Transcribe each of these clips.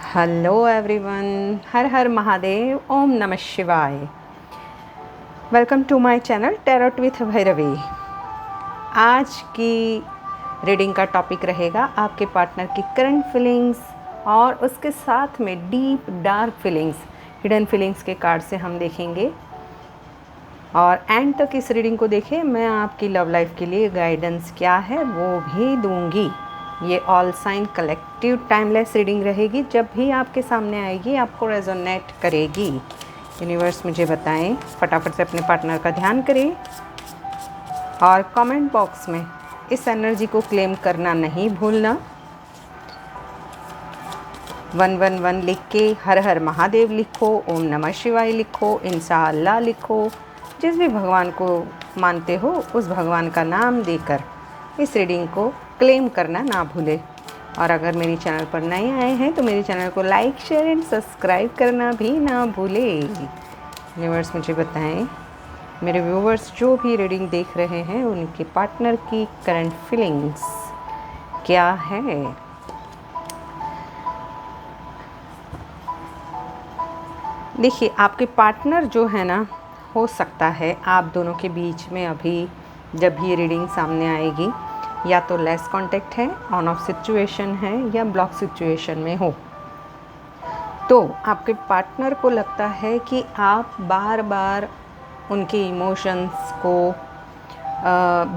Hello everyone, Har Har Mahadev, ओम नमः शिवाय। Welcome to my channel tarot with Bhairavi. आज की रीडिंग का टॉपिक रहेगा आपके पार्टनर की करंट फीलिंग्स और उसके साथ में deep dark feelings, hidden feelings के कार्ड से हम देखेंगे। और एंड तक इस रीडिंग को देखें। मैं आपकी लव लाइफ के लिए गाइडेंस क्या है वो भी दूंगी। ये all sign collective timeless reading रहेगी। जब भी आपके सामने आएगी आपको रेजोनेट करेगी। यूनिवर्स मुझे बताएं, फटाफट से अपने पार्टनर का ध्यान करें और कमेंट बॉक्स में इस एनर्जी को क्लेम करना नहीं भूलना। 111 लिख के हर हर महादेव लिखो, ओम नमः शिवाय लिखो, इंशाअल्लाह लिखो। जिस भी भगवान को मानते हो उस भगवान का नाम देकर इस रीडिंग को क्लेम करना ना भूले। और अगर मेरी चैनल पर नए आए हैं तो मेरे चैनल को लाइक शेयर एंड सब्सक्राइब करना भी ना भूले। यूनिवर्स मुझे बताएं, मेरे व्यूवर्स जो भी रीडिंग देख रहे हैं उनके पार्टनर की करंट फीलिंग्स क्या है। देखिए, आपके पार्टनर जो है ना, हो सकता है आप दोनों के बीच में अभी जब भी ये रीडिंग सामने आएगी या तो लेस कांटेक्ट है, ऑन ऑफ सिचुएशन है या ब्लॉक सिचुएशन में हो। तो आपके पार्टनर को लगता है कि आप बार बार उनके इमोशंस को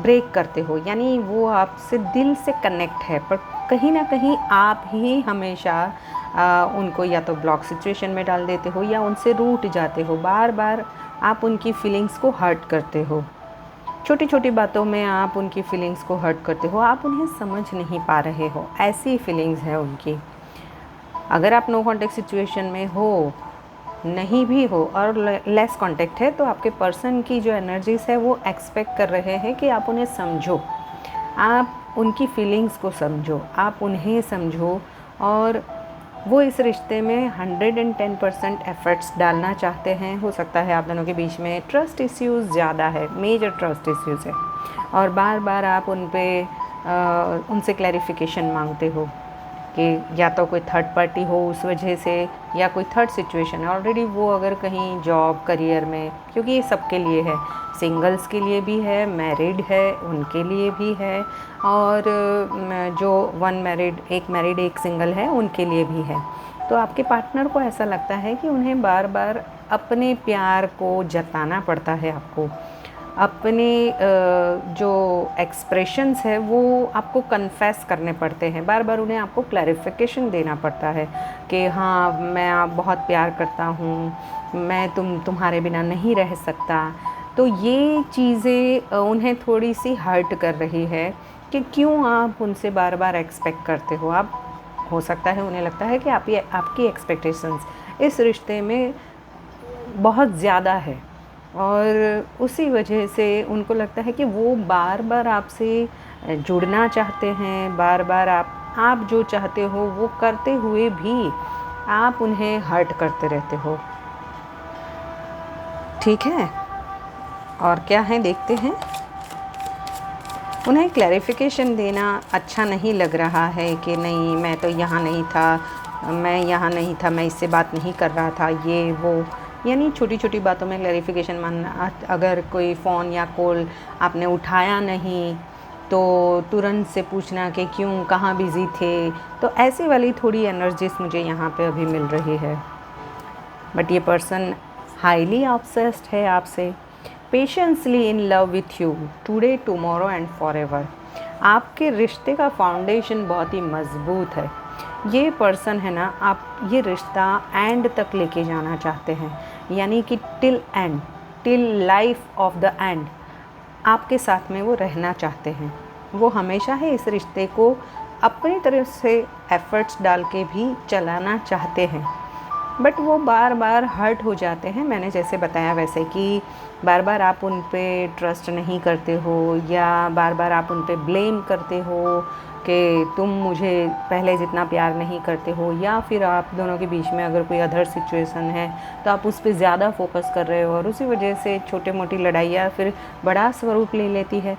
ब्रेक करते हो, यानी वो आपसे दिल से कनेक्ट है, पर कहीं ना कहीं आप ही हमेशा उनको या तो ब्लॉक सिचुएशन में डाल देते हो या उनसे रूठ जाते हो। बार बार आप उनकी फीलिंग्स को हर्ट करते हो। छोटी छोटी बातों में आप उनकी फीलिंग्स को हर्ट करते हो। आप उन्हें समझ नहीं पा रहे हो, ऐसी फीलिंग्स है उनकी। अगर आप नो कांटेक्ट सिचुएशन में हो, नहीं भी हो और लेस कांटेक्ट है, तो आपके पर्सन की जो एनर्जीज है वो एक्सपेक्ट कर रहे हैं कि आप उन्हें समझो, आप उनकी फीलिंग्स को समझो, आप उन्हें समझो। और वो इस रिश्ते में 110% एफर्ट्स डालना चाहते हैं। हो सकता है आप दोनों के बीच में ट्रस्ट इश्यूज़ ज़्यादा है, मेजर ट्रस्ट इश्यूज़ है, और बार बार आप उनसे क्लैरिफिकेशन मांगते हो कि या तो कोई थर्ड पार्टी हो उस वजह से, या कोई थर्ड सिचुएशन है ऑलरेडी। वो अगर कहीं जॉब करियर में, क्योंकि ये सबके लिए है, सिंगल्स के लिए भी है, मैरिड है उनके लिए भी है, और जो एक मैरिड एक सिंगल है उनके लिए भी है। तो आपके पार्टनर को ऐसा लगता है कि उन्हें बार बार अपने प्यार को जताना पड़ता है, आपको अपने जो एक्सप्रेशंस है वो आपको कन्फेस करने पड़ते हैं। बार बार उन्हें आपको क्लैरिफिकेशन देना पड़ता है कि हाँ, मैं आप बहुत प्यार करता हूँ, मैं तुम्हारे बिना नहीं रह सकता। तो ये चीज़ें उन्हें थोड़ी सी हर्ट कर रही है कि क्यों आप उनसे बार बार एक्सपेक्ट करते हो। आप, हो सकता है उन्हें लगता है कि आपकी एक्सपेक्टेशंस इस रिश्ते में बहुत ज़्यादा है, और उसी वजह से उनको लगता है कि वो बार बार आपसे जुड़ना चाहते हैं। बार बार आप जो चाहते हो वो करते हुए भी आप उन्हें हर्ट करते रहते हो। ठीक है, और क्या है देखते हैं। उन्हें क्लैरिफिकेशन देना अच्छा नहीं लग रहा है कि नहीं, मैं तो यहाँ नहीं था, मैं इससे बात नहीं कर रहा था, ये वो, यानी छोटी छोटी बातों में क्लैरिफिकेशन मांगना। अगर कोई फ़ोन या कॉल आपने उठाया नहीं तो तुरंत से पूछना कि क्यों, कहाँ बिज़ी थे। तो ऐसी वाली थोड़ी एनर्जीज मुझे यहाँ पे अभी मिल रही है। बट ये पर्सन हाईली ऑब्सेस्ड है आपसे, patiently in love with you today, tomorrow and forever. आपके रिश्ते का फाउंडेशन बहुत ही मज़बूत है। ये पर्सन है ना, आप ये रिश्ता एंड तक लेके जाना चाहते हैं, यानी कि till and, till life of the end आपके साथ में वो रहना चाहते हैं। वो हमेशा ही इस रिश्ते को अपनी तरफ से एफ़र्ट्स डाल के भी चलाना चाहते हैं, बट वो बार बार हर्ट हो जाते हैं। मैंने जैसे बताया वैसे कि बार बार आप उन पे ट्रस्ट नहीं करते हो, या बार बार आप उन पे ब्लेम करते हो कि तुम मुझे पहले जितना प्यार नहीं करते हो, या फिर आप दोनों के बीच में अगर कोई अदर सिचुएशन है तो आप उस पर ज़्यादा फोकस कर रहे हो, और उसी वजह से छोटे मोटी लड़ाइयाँ फिर बड़ा स्वरूप ले लेती है।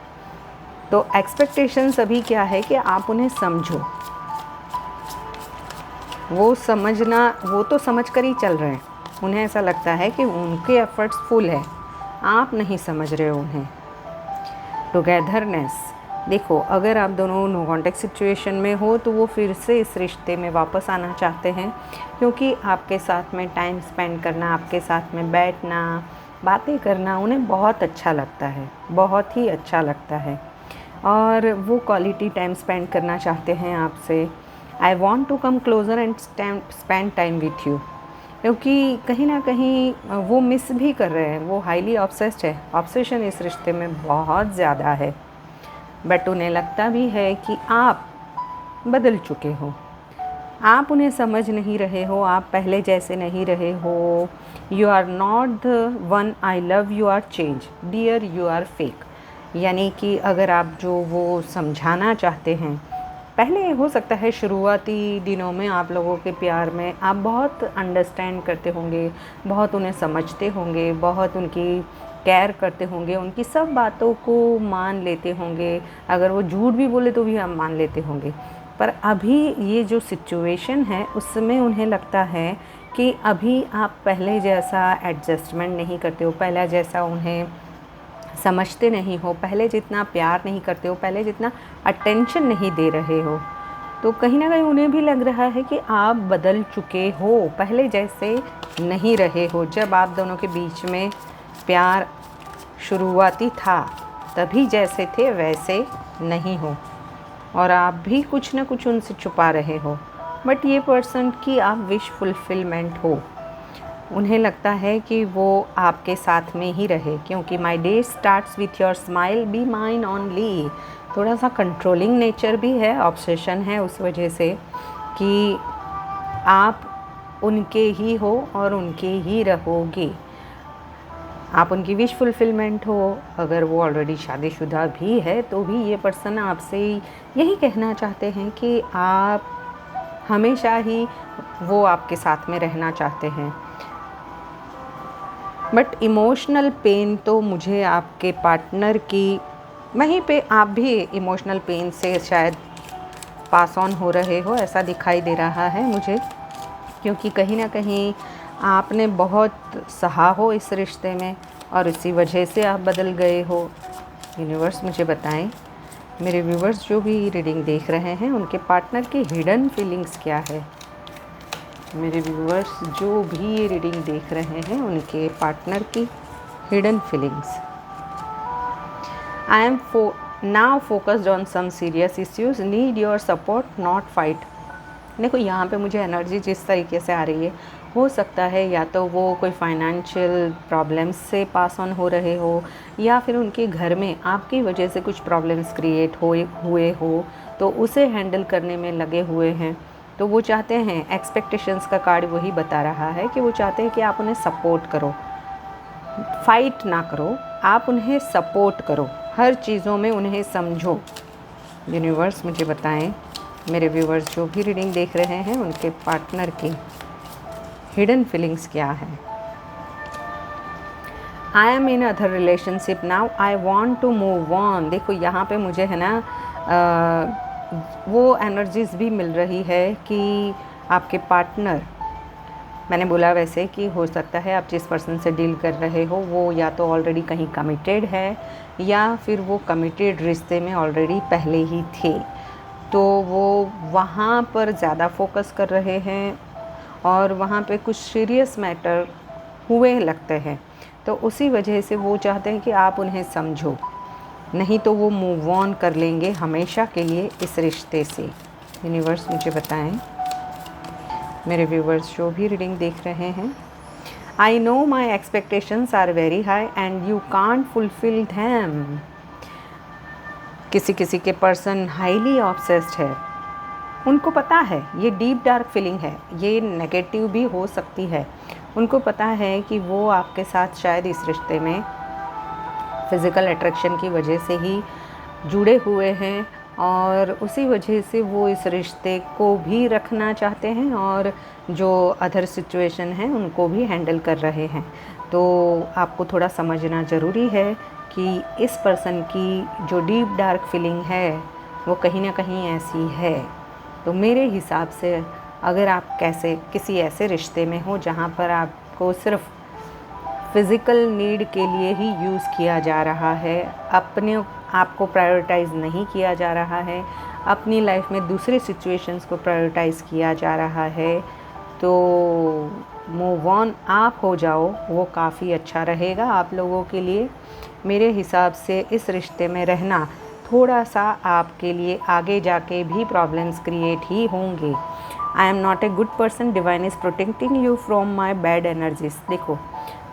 तो एक्सपेक्टेशंस अभी क्या है कि आप उन्हें समझो, वो समझना, वो तो समझ कर ही चल रहे हैं। उन्हें ऐसा लगता है कि उनके एफर्ट्स फुल है, आप नहीं समझ रहे हो उन्हें। टुगेदरनेस, देखो अगर आप दोनों नो कॉन्टेक्ट सिचुएशन में हो तो वो फिर से इस रिश्ते में वापस आना चाहते हैं, क्योंकि आपके साथ में टाइम स्पेंड करना, आपके साथ में बैठना, बातें करना उन्हें बहुत अच्छा लगता है, बहुत ही अच्छा लगता है। और वो क्वालिटी टाइम स्पेंड करना चाहते हैं आपसे। I want to come closer and spend time with you, क्योंकि कहीं ना कहीं वो मिस भी कर रहे हैं, वो हाईली ऑब्सेस्ड है, ऑब्सेशन इस रिश्ते में बहुत ज़्यादा है। बट उन्हें लगता भी है कि आप बदल चुके हो, आप उन्हें समझ नहीं रहे हो, आप पहले जैसे नहीं रहे हो। You are not the one I love, you are change dear, you are fake. यानी कि अगर आप जो वो समझाना चाहते हैं, पहले हो सकता है शुरुआती दिनों में आप लोगों के प्यार में आप बहुत अंडरस्टैंड करते होंगे, बहुत उन्हें समझते होंगे, बहुत उनकी केयर करते होंगे, उनकी सब बातों को मान लेते होंगे, अगर वो झूठ भी बोले तो भी हम मान लेते होंगे। पर अभी ये जो सिचुएशन है उसमें उन्हें लगता है कि अभी आप पहले जैसा एडजस्टमेंट नहीं करते हो, पहले जैसा उन्हें समझते नहीं हो, पहले जितना प्यार नहीं करते हो, पहले जितना अटेंशन नहीं दे रहे हो। तो कहीं ना कहीं उन्हें भी लग रहा है कि आप बदल चुके हो, पहले जैसे नहीं रहे हो। जब आप दोनों के बीच में प्यार शुरुआती था तभी जैसे थे वैसे नहीं हो, और आप भी कुछ ना कुछ उनसे छुपा रहे हो। बट ये पर्सन की आप विश फुलफिलमेंट हो, उन्हें लगता है कि वो आपके साथ में ही रहे, क्योंकि my day starts with your smile, be mine only. थोड़ा सा कंट्रोलिंग नेचर भी है, ऑब्सेशन है उस वजह से कि आप उनके ही हो और उनके ही रहोगे, आप उनकी विश फुलफिलमेंट हो। अगर वो ऑलरेडी शादीशुदा भी है तो भी ये पर्सन आपसे यही कहना चाहते हैं कि आप हमेशा ही वो आपके साथ में रहना चाहते हैं। बट इमोशनल पेन तो मुझे आपके पार्टनर की, वहीं पे आप भी इमोशनल पेन से शायद पास ऑन हो रहे हो, ऐसा दिखाई दे रहा है मुझे, क्योंकि कहीं ना कहीं आपने बहुत सहा हो इस रिश्ते में और इसी वजह से आप बदल गए हो। यूनिवर्स मुझे बताएं, मेरे व्यूवर्स जो भी रीडिंग देख रहे हैं उनके पार्टनर की हिडन फीलिंग्स क्या है। मेरे व्यूवर्स जो भी ये रीडिंग देख रहे हैं उनके पार्टनर की hidden feelings. I am now focused on some serious issues, need your support not fight. देखो यहाँ पे मुझे एनर्जी जिस तरीके से आ रही है, हो सकता है या तो वो कोई फाइनेंशियल प्रॉब्लम्स से पास ऑन हो रहे हो, या फिर उनके घर में आपकी वजह से कुछ प्रॉब्लम्स क्रिएट हुए हो तो उसे हैंडल करने में लगे हुए हैं। तो वो चाहते हैं, एक्सपेक्टेशंस का कार्ड वही बता रहा है कि वो चाहते हैं कि आप उन्हें सपोर्ट करो, फाइट ना करो, आप उन्हें सपोर्ट करो, हर चीज़ों में उन्हें समझो। यूनिवर्स मुझे बताएं, मेरे व्यूवर्स जो भी रीडिंग देख रहे हैं उनके पार्टनर की हिडन फीलिंग्स क्या है। I am in other relationship now, I want to move on. देखो यहाँ पे मुझे है ना वो एनर्जीज भी मिल रही है कि आपके पार्टनर, मैंने बोला वैसे कि हो सकता है आप जिस पर्सन से डील कर रहे हो वो या तो ऑलरेडी कहीं कमिटेड है, या फिर वो कमिटेड रिश्ते में ऑलरेडी पहले ही थे, तो वो वहाँ पर ज़्यादा फोकस कर रहे हैं और वहाँ पे कुछ सीरियस मैटर हुए लगते हैं। तो उसी वजह से वो चाहते हैं कि आप उन्हें समझो, नहीं तो वो मूव ऑन कर लेंगे हमेशा के लिए इस रिश्ते से। यूनिवर्स मुझे बताएं, मेरे व्यूवर्स जो भी रीडिंग देख रहे हैं, I know my expectations are very high and you can't fulfil them. किसी किसी के पर्सन हाईली ऑब्सेस्ड है, उनको पता है ये डीप डार्क फीलिंग है, ये नेगेटिव भी हो सकती है। उनको पता है कि वो आपके साथ शायद इस रिश्ते में फ़िज़िकल अट्रैक्शन की वजह से ही जुड़े हुए हैं, और उसी वजह से वो इस रिश्ते को भी रखना चाहते हैं और जो अदर सिचुएशन है उनको भी हैंडल कर रहे हैं। तो आपको थोड़ा समझना ज़रूरी है कि इस पर्सन की जो डीप डार्क फीलिंग है वो कहीं ना कहीं ऐसी है। तो मेरे हिसाब से अगर आप किसी ऐसे रिश्ते में हो जहाँ पर आपको सिर्फ फ़िज़िकल नीड के लिए ही यूज़ किया जा रहा है, अपने आप को प्रायोरिटाइज़ नहीं किया जा रहा है, अपनी लाइफ में दूसरे सिचुएशंस को प्रायोरिटाइज़ किया जा रहा है, तो मूव ऑन आप हो जाओ, वो काफ़ी अच्छा रहेगा आप लोगों के लिए। मेरे हिसाब से इस रिश्ते में रहना थोड़ा सा आपके लिए आगे जाके भी प्रॉब्लम्स क्रिएट ही होंगे। I am not a good person, divine is protecting you from my bad energies. देखो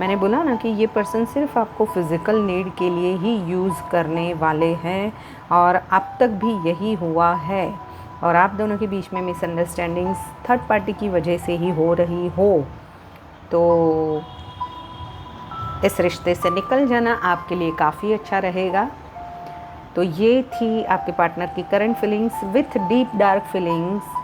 मैंने बोला ना कि ये पर्सन सिर्फ आपको फ़िज़िकल नीड के लिए ही यूज़ करने वाले हैं और अब तक भी यही हुआ है। और आप दोनों के बीच में मिसअंडरस्टैंडिंग्स थर्ड पार्टी की वजह से ही हो रही हो, तो इस रिश्ते से निकल जाना आपके लिए काफ़ी अच्छा रहेगा। तो ये थी आपके पार्टनर की current feelings with deep dark feelings.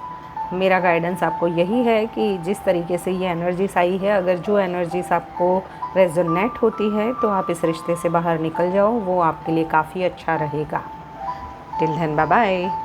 मेरा गाइडेंस आपको यही है कि जिस तरीके से ये एनर्जीज आई है, अगर जो एनर्जीज आपको रेजोनेट होती है तो आप इस रिश्ते से बाहर निकल जाओ, वो आपके लिए काफ़ी अच्छा रहेगा। Till then bye bye.